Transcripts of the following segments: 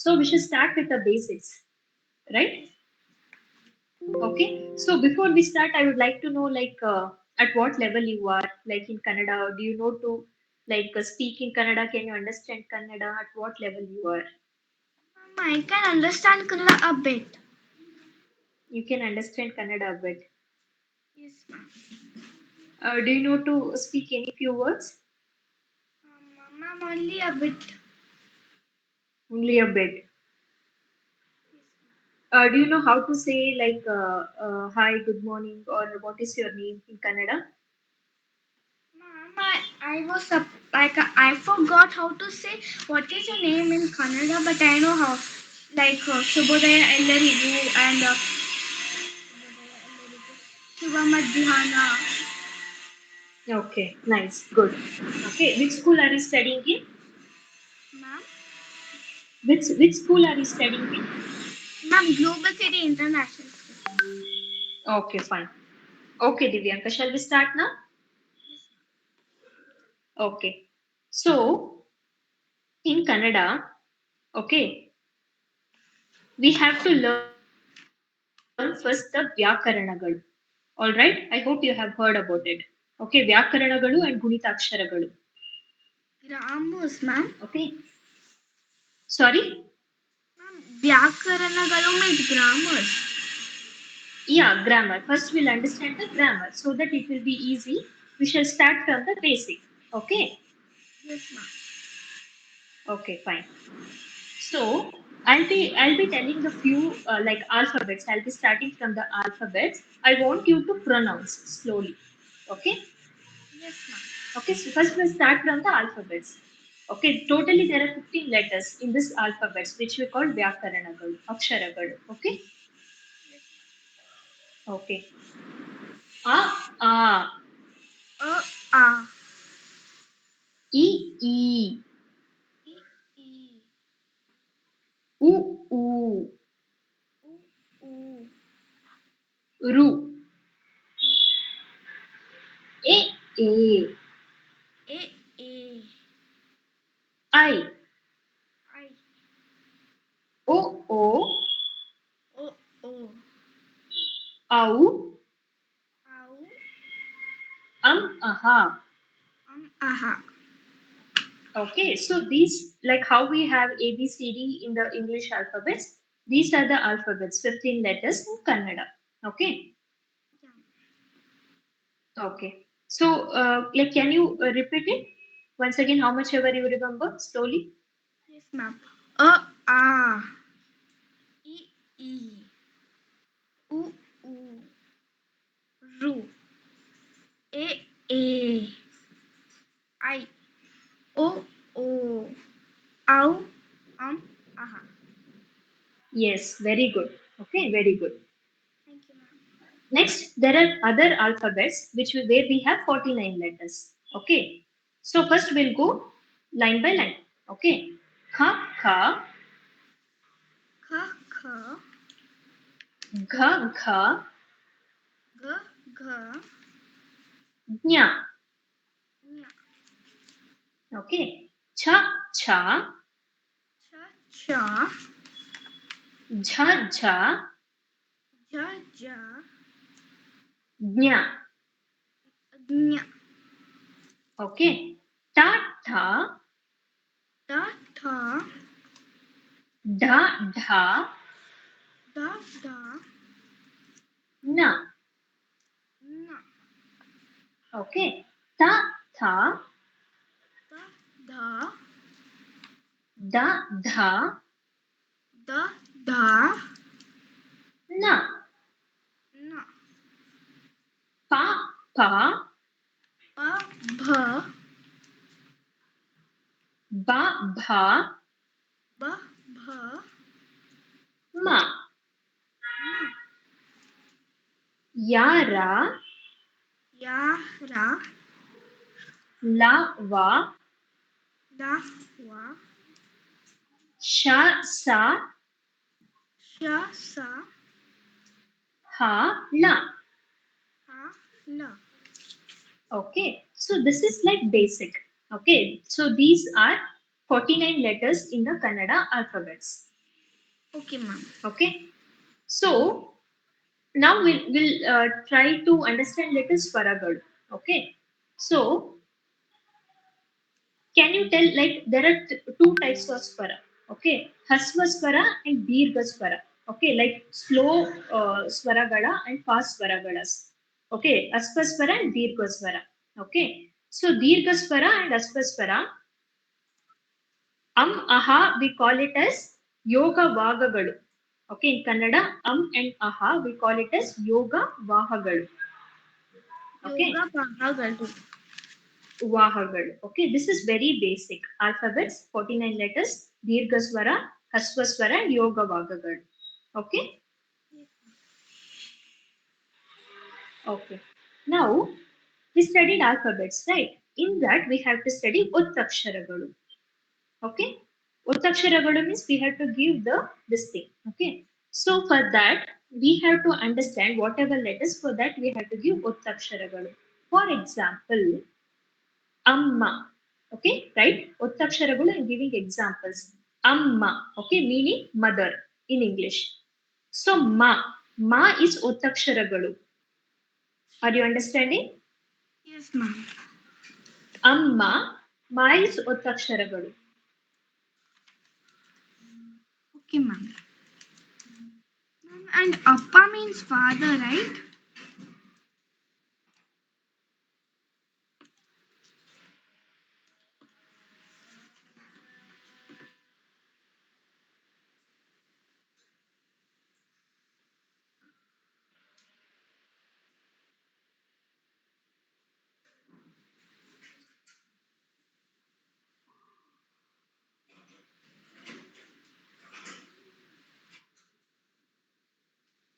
So we should start with the basics, right? Okay. So before we start, I would like to know at what level you are, like in Kannada. Do you know to speak in Kannada? Can you understand Kannada? At what level you are? I can understand Kannada a bit. You can understand Kannada a bit. Yes, ma'am. Do you know to speak any few words? Ma'am, only a bit. Only a bit. Do you know how to say hi, good morning, or what is your name in Kannada? Ma'am, I was I forgot how to say what is your name in Kannada, but I know how. Like Shubhodaya Ellarigu and Shubha Madhyana. Okay, nice, good. Okay, which school are you studying in? Ma'am, Which school are you studying in? ma'am, Global City International School. Okay, fine. Okay, Divyanka, shall we start now? Okay. So in Kannada, okay, we have to learn first the Vyakaranagalu. All right, I hope you have heard about it. Okay, Vyakaranagalu and Gunitaksharagalu. Grammars, ma'am. Okay, sorry. Ma'am, Vyakaranagalu means grammars. Yeah, grammar. First, we'll understand the grammar so that it will be easy. We shall start from the basic. Okay. Yes, ma'am. Okay, fine. So I'll be telling the few alphabets. I'll be starting from the alphabets. I want you to pronounce slowly. Okay. Yes, ma'am. Okay. So first we'll start from the alphabets. Okay. Totally there are 15 letters in this alphabets which we call Vyakaranagal, Aksharagalu. Okay. Okay. A A A, E E E, E, U U U, U, Ru Ru, A A A, I I, O O O, O, Au Au, Aha. Aha. Okay, so these, like how we have A, B, C, D in the English alphabets, these are the alphabets, 15 letters in Kannada. Okay, Yeah. okay. So, can you repeat it once again, how much ever you remember slowly? Yes, ma'am. A, E, E, U, U, Ru, A, I, O, O, Au, Aha. Yes, very good. Okay, very good. Thank you, ma'am. Next, there are other alphabets where we have 49 letters. Okay, so first we'll go line by line. Okay, Kha, Kha, Kha, Kha, Gha, Gha, Ga, Ga, Nya. Nya, Okay. Cha cha, Cha, Cha, jha jha, Ja, Ja, nya. Nya, Okay. Ta tha, Da, Tha, dha dha, Da, Da, na. Na, Okay. Ta tha, Da, Da, da dha, Da, Da, na. Na, Pa pa, Pa, Bha, ba bha, Ba, Bha, ma. Ma, Ya ra, Ya, Ra, la wa, La, Wa, sha sa, Sha, Sa, ha la. Ha, La. Okay. So this is like basic. Okay. So these are 49 letters in the Kannada alphabets. Okay, ma'am. Okay. So now we'll try to understand little Swaragalu. Okay. So can you tell, like, there are two types of swara? Okay, hasva swara and dirgha swara. Okay, like slow swaragala and fast swaragalas. Okay, aspa swara and dirgha swara. Okay, so dirgha swara and aspa swara, aha, we call it as yoga vagagalu. Okay, in Kannada, and aha, we call it as yoga vahagalu. Okay, Yoga Bahagalu. Vahagalu. Okay, this is very basic. Alphabets, 49 letters, Dirghaswara, Haswaswara, and Yoga Vagagalu. Okay? Okay. Now, we studied alphabets, right? In that, we have to study Uttaksharaгаlu. Okay? Uttaksharaгаlu means we have to give this thing. Okay? So, for that, we have to understand whatever letters. For that, we have to give Uttaksharaгаlu. For example, Amma. Okay, right? Ottaksharaಗಳು, I'm giving examples. Amma, okay, meaning mother in English. So ma is Ottaksharaಗಳು. Are you understanding? Yes, ma'am. Ma is Ottaksharaಗಳು. Okay, ma'am. And Appa means father, right?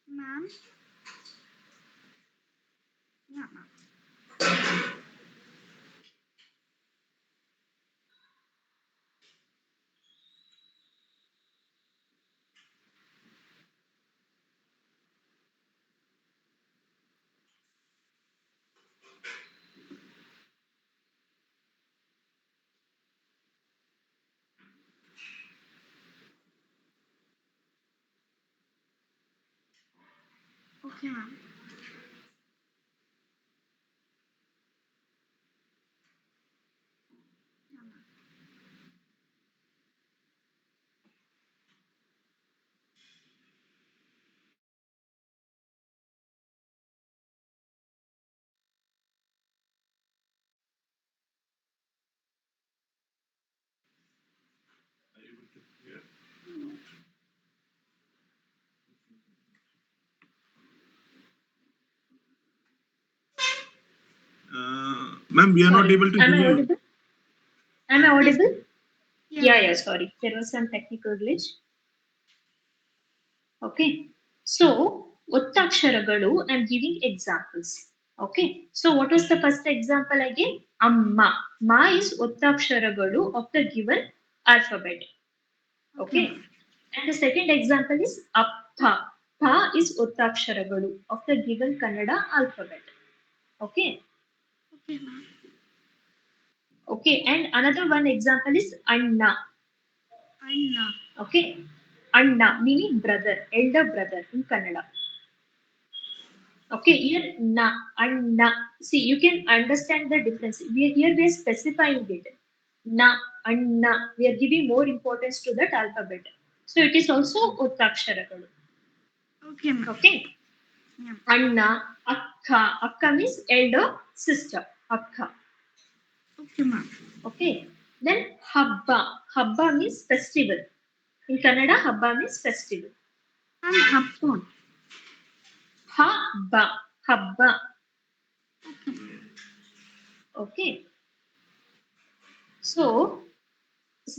Ma'am? Yeah, ma'am. Okay, ma'am. Yeah, ma'am. Ma'am, we are not Sorry, able to am I hear you. audible? Am I Yes. audible? Yeah, Yeah, ma'am. yeah, sorry. There was some technical glitch. Okay. So, Uttaksharaгаlu, I'm giving examples. Okay. So, what was the first example again? Amma. Ma is Uttaksharaгаlu of the given alphabet. Okay, Okay. ma'am. And the second example is Appa. Pa is Uttaksharaгаlu of the given Kannada alphabet. Okay. Okay, ma'am. Okay. And another one example is Anna. Anna. Okay. Anna meaning brother, elder brother in Kannada. Okay, here na and na. See, you can understand the difference. Here we are specifying it. Na and na. We are giving more importance to that alphabet. So it is also Uttaksharaгаlu. Okay, ma'am. Okay. Yeah. Anna, Akka. Akka means elder sister. Akka. Okay, ma'am. Okay. Then Habba. Habba means festival. In Kannada, Habba means festival. And Happa. Habba. Habba. Okay. So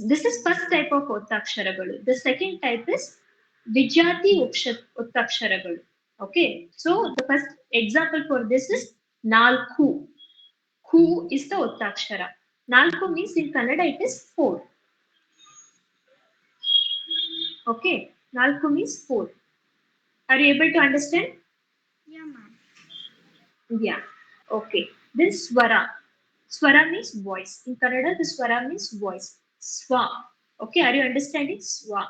this is first type of Uttaksharaгаlu. The second type is Vijati Uttaksharaгаlu. Okay, so the first example for this is Nalku. Ku is the Uttakshara. Nalku means in Kannada it is four. Okay, Nalku means four. Are you able to understand? Yeah, ma'am. Yeah. Okay. Then Swara. Swara means voice. In Kannada, the Swara means voice. Swa. Okay, are you understanding? Swa.